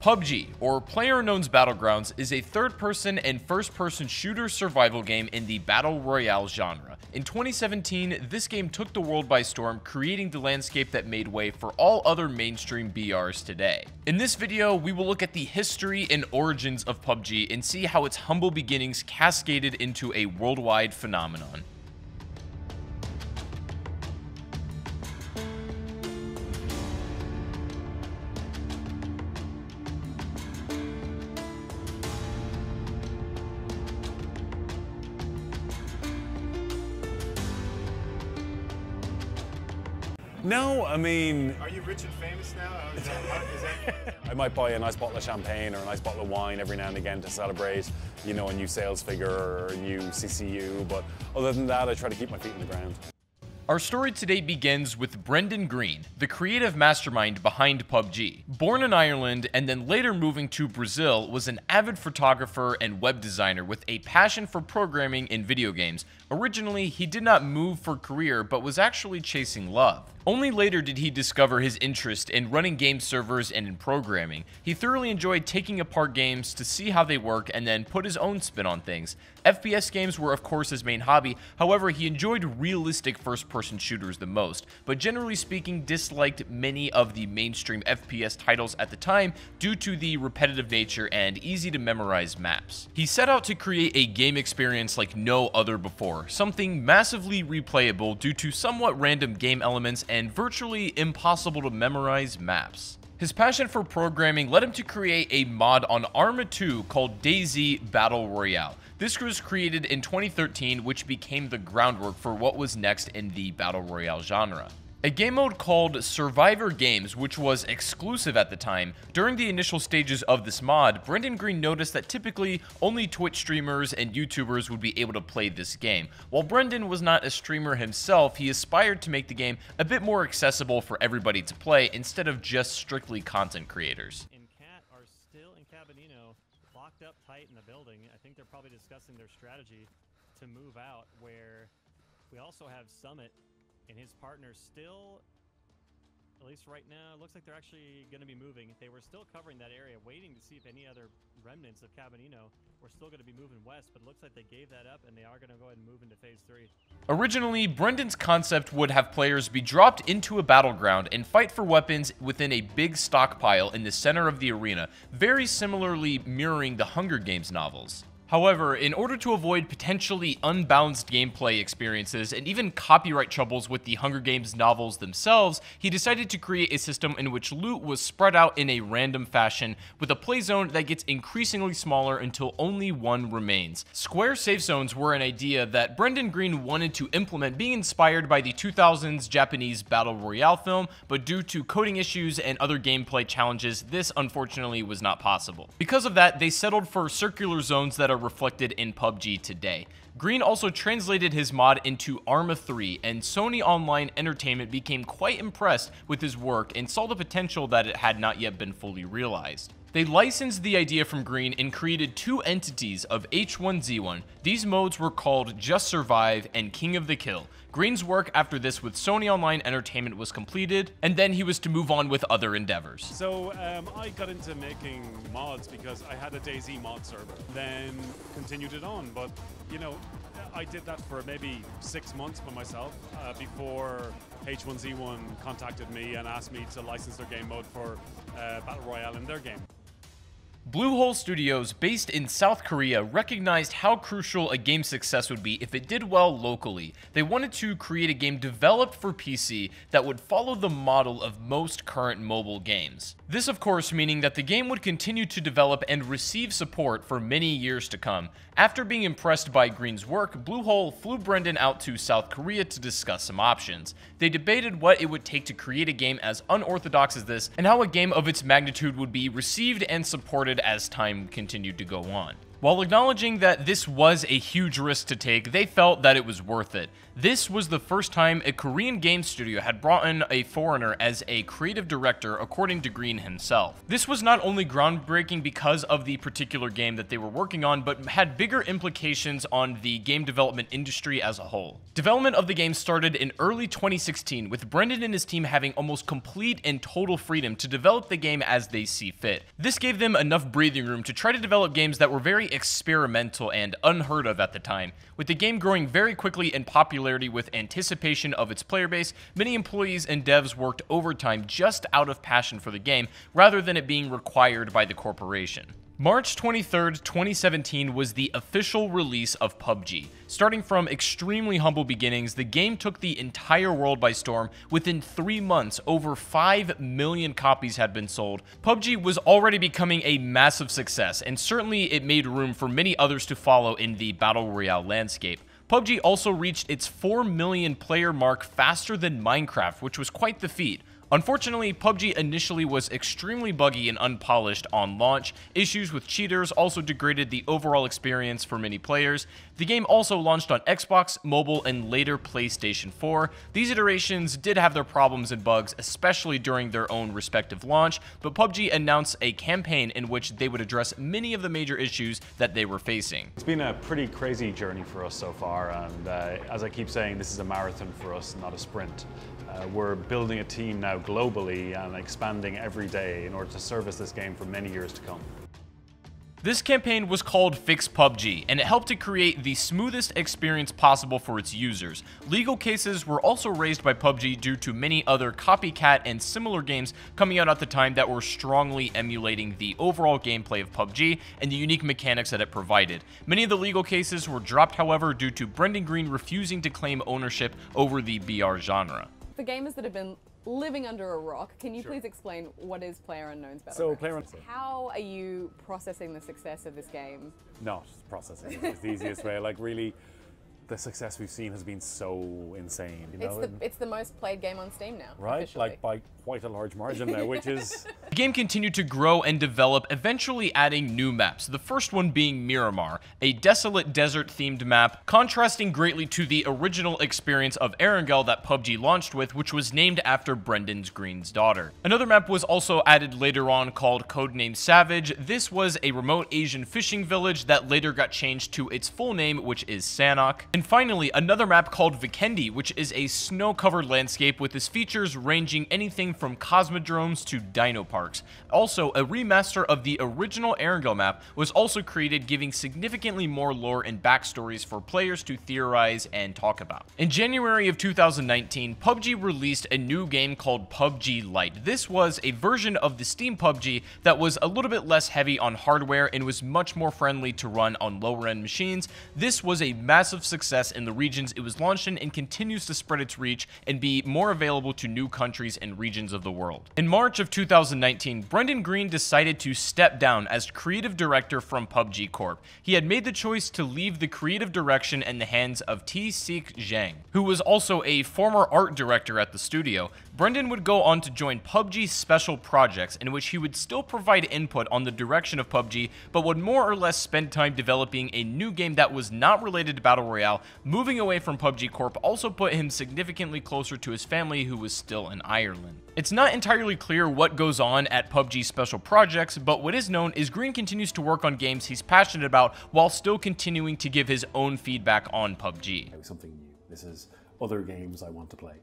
PUBG, or PlayerUnknownsBattlegrounds, is a third-person and first-person shooter survival game in the Battle Royale genre. In 2017, this game took the world by storm, creating the landscape that made way for all other mainstream BRs today. In this video, we will look at the history and origins of PUBG and see how its humble beginnings cascaded into a worldwide phenomenon. No, I mean... Are you rich and famous now? Is that... I might buy a nice bottle of champagne or a nice bottle of wine every now and again to celebrate, you know, a new sales figure or a new CCU, but other than that, I try to keep my feet on the ground. Our story today begins with Brenden Greene, the creative mastermind behind PUBG. Born in Ireland and then later moving to Brazil, was an avid photographer and web designer with a passion for programming in video games. Originally, he did not move for career, but was actually chasing love. Only later did he discover his interest in running game servers and in programming. He thoroughly enjoyed taking apart games to see how they work and then put his own spin on things. FPS games were of course his main hobby, however he enjoyed realistic first-person shooters the most, but generally speaking disliked many of the mainstream FPS titles at the time due to the repetitive nature and easy to memorize maps. He set out to create a game experience like no other before, something massively replayable due to somewhat random game elements and virtually impossible to memorize maps. His passion for programming led him to create a mod on ARMA 2 called DayZ Battle Royale. This was created in 2013, which became the groundwork for what was next in the Battle Royale genre. A game mode called Survivor Games, which was exclusive at the time. During the initial stages of this mod, Brenden Greene noticed that typically only Twitch streamers and YouTubers would be able to play this game. While Brenden was not a streamer himself, he aspired to make the game a bit more accessible for everybody to play instead of just strictly content creators. And Cat are still in Cabanino, locked up tight in the building. I think they're probably discussing their strategy to move out, where we also have Summit and his partner still, at least right now, it looks like they're actually going to be moving. They were still covering that area, waiting to see if any other remnants of Cabanino were still going to be moving west, but it looks like they gave that up and they are going to go ahead and move into phase 3. Originally, Brendan's concept would have players be dropped into a battleground and fight for weapons within a big stockpile in the center of the arena, very similarly mirroring the Hunger Games novels. However, in order to avoid potentially unbalanced gameplay experiences and even copyright troubles with the Hunger Games novels themselves, he decided to create a system in which loot was spread out in a random fashion, with a play zone that gets increasingly smaller until only one remains. Square safe zones were an idea that Brenden Greene wanted to implement, being inspired by the 2000s Japanese Battle Royale film, but due to coding issues and other gameplay challenges, this unfortunately was not possible. Because of that, they settled for circular zones that are reflected in PUBG today. Greene also translated his mod into ARMA 3, and Sony Online Entertainment became quite impressed with his work and saw the potential that it had not yet been fully realized. They licensed the idea from Greene and created two entities of H1Z1. These modes were called Just Survive and King of the Kill. Greene's work after this with Sony Online Entertainment was completed, and then he was to move on with other endeavors. So I got into making mods because I had a DayZ mod server, then continued it on, but you know, I did that for maybe 6 months by myself before H1Z1 contacted me and asked me to license their game mode for Battle Royale in their game. Bluehole Studios, based in South Korea, recognized how crucial a game's success would be if it did well locally. They wanted to create a game developed for PC that would follow the model of most current mobile games. This, of course, meaning that the game would continue to develop and receive support for many years to come. After being impressed by Greene's work, Bluehole flew Brenden out to South Korea to discuss some options. They debated what it would take to create a game as unorthodox as this, and how a game of its magnitude would be received and supported as time continued to go on. While acknowledging that this was a huge risk to take, they felt that it was worth it. This was the first time a Korean game studio had brought in a foreigner as a creative director, according to Greene himself. This was not only groundbreaking because of the particular game that they were working on, but had bigger implications on the game development industry as a whole. Development of the game started in early 2016, with Brendon and his team having almost complete and total freedom to develop the game as they see fit. This gave them enough breathing room to try to develop games that were very experimental and unheard of at the time. With the game growing very quickly in popularity with anticipation of its player base, many employees and devs worked overtime just out of passion for the game, rather than it being required by the corporation. March 23rd, 2017 was the official release of PUBG. Starting from extremely humble beginnings, the game took the entire world by storm. Within 3 months, over 5 million copies had been sold. PUBG was already becoming a massive success, and certainly it made room for many others to follow in the Battle Royale landscape. PUBG also reached its 4 million player mark faster than Minecraft, which was quite the feat. Unfortunately, PUBG initially was extremely buggy and unpolished on launch. Issues with cheaters also degraded the overall experience for many players. The game also launched on Xbox, mobile, and later PlayStation 4. These iterations did have their problems and bugs, especially during their own respective launch, but PUBG announced a campaign in which they would address many of the major issues that they were facing. It's been a pretty crazy journey for us so far, and as I keep saying, this is a marathon for us, not a sprint. We're building a team now globally and expanding every day in order to service this game for many years to come. This campaign was called Fix PUBG, and it helped to create the smoothest experience possible for its users. Legal cases were also raised by PUBG due to many other copycat and similar games coming out at the time that were strongly emulating the overall gameplay of PUBG and the unique mechanics that it provided. Many of the legal cases were dropped, however, due to Brenden Greene refusing to claim ownership over the BR genre. For gamers that have been living under a rock, can you please explain what is PlayerUnknownsBattlegrounds? How are you processing the success of this game? Not processing is the easiest way. Like, really, the success we've seen has been so insane. You know? It's the most played game on Steam now, right? officially. Like by quite a large margin now, which is... The game continued to grow and develop, eventually adding new maps, the first one being Miramar, a desolate desert-themed map, contrasting greatly to the original experience of Erangel that PUBG launched with, which was named after Brenden Greene's daughter. Another map was also added later on called Codename Savage. This was a remote Asian fishing village that later got changed to its full name, which is Sanok. And finally, another map called Vikendi, which is a snow-covered landscape with its features ranging anything from cosmodromes to dino parks. Also, a remaster of the original Erangel map was also created, giving significantly more lore and backstories for players to theorize and talk about. In January of 2019, PUBG released a new game called PUBG Lite. This was a version of the Steam PUBG that was a little bit less heavy on hardware and was much more friendly to run on lower-end machines. This was a massive success in the regions it was launched in and continues to spread its reach and be more available to new countries and regions of the world. In March of 2019, Brenden Greene decided to step down as creative director from PUBG Corp. He had made the choice to leave the creative direction in the hands of T-Seek Zhang, who was also a former art director at the studio. Brenden would go on to join PUBG Special Projects, in which he would still provide input on the direction of PUBG, but would more or less spend time developing a new game that was not related to Battle Royale. Moving away from PUBG Corp also put him significantly closer to his family, who was still in Ireland. It's not entirely clear what goes on at PUBG Special Projects, but what is known is Greene continues to work on games he's passionate about while still continuing to give his own feedback on PUBG. Something new. This is other games I want to play.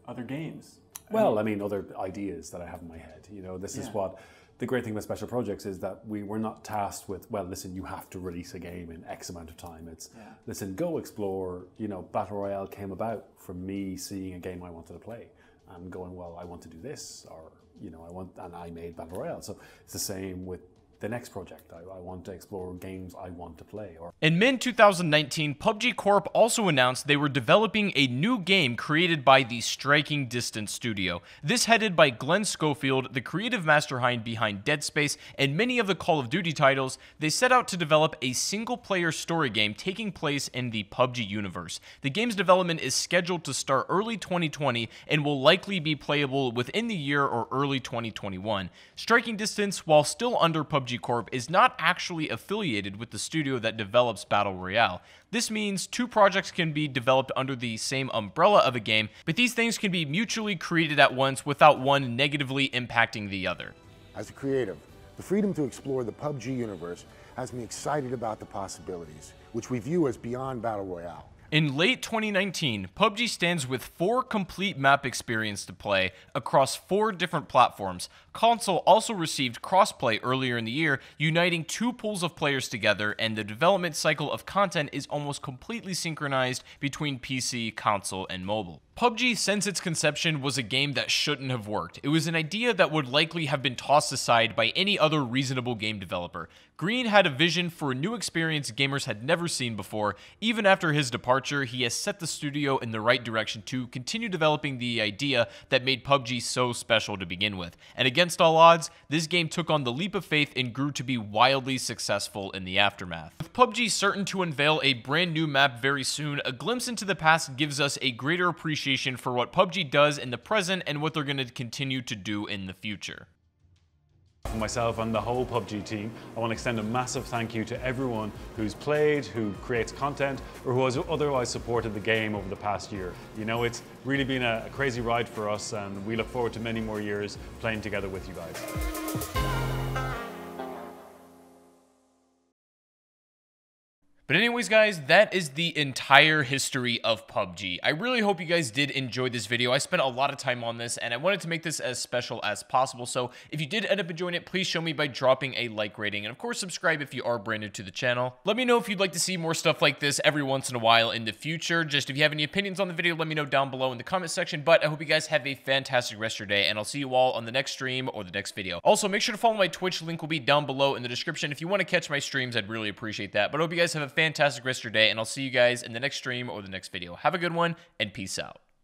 Other games? Well, I mean, other ideas that I have in my head. You know, this is what the great thing about special projects is, that we're not tasked with, well, listen, you have to release a game in X amount of time. It's, listen, go explore. You know, Battle Royale came about from me seeing a game I wanted to play and going, well, I want to do this, or, you know, and I made Battle Royale. So it's the same with the next project. I want to explore games I want to play. In mid-2019, PUBG Corp also announced they were developing a new game created by the Striking Distance studio. This headed by Glenn Schofield, the creative mastermind behind Dead Space and many of the Call of Duty titles. They set out to develop a single-player story game taking place in the PUBG universe. The game's development is scheduled to start early 2020 and will likely be playable within the year or early 2021. Striking Distance, while still under PUBG PUBG Corp is not actually affiliated with the studio that develops Battle Royale. This means two projects can be developed under the same umbrella of a game, but these things can be mutually created at once without one negatively impacting the other. As a creative, the freedom to explore the PUBG universe has me excited about the possibilities, which we view as beyond Battle Royale. In late 2019, PUBG stands with 4 complete map experience to play across 4 different platforms. Console also received crossplay earlier in the year, uniting 2 pools of players together, and the development cycle of content is almost completely synchronized between PC, console, and mobile. PUBG, since its conception, was a game that shouldn't have worked. It was an idea that would likely have been tossed aside by any other reasonable game developer. Greene had a vision for a new experience gamers had never seen before. Even after his departure, he has set the studio in the right direction to continue developing the idea that made PUBG so special to begin with. And against all odds, this game took on the leap of faith and grew to be wildly successful in the aftermath. With PUBG certain to unveil a brand new map very soon, a glimpse into the past gives us a greater appreciation for what PUBG does in the present and what they're going to continue to do in the future. For myself and the whole PUBG team, I want to extend a massive thank you to everyone who's played, who creates content, or who has otherwise supported the game over the past year. You know, it's really been a crazy ride for us, and we look forward to many more years playing together with you guys. But anyways, guys, that is the entire history of PUBG. I really hope you guys did enjoy this video. I spent a lot of time on this, and I wanted to make this as special as possible. So if you did end up enjoying it, please show me by dropping a like rating. And of course, subscribe if you are brand new to the channel. Let me know if you'd like to see more stuff like this every once in a while in the future. Just if you have any opinions on the video, let me know down below in the comment section. But I hope you guys have a fantastic rest of your day, and I'll see you all on the next stream or the next video. Also, make sure to follow my Twitch. Link will be down below in the description. If you want to catch my streams, I'd really appreciate that. But I hope you guys have a fantastic rest of your day, and I'll see you guys in the next stream or the next video. Have a good one, and peace out.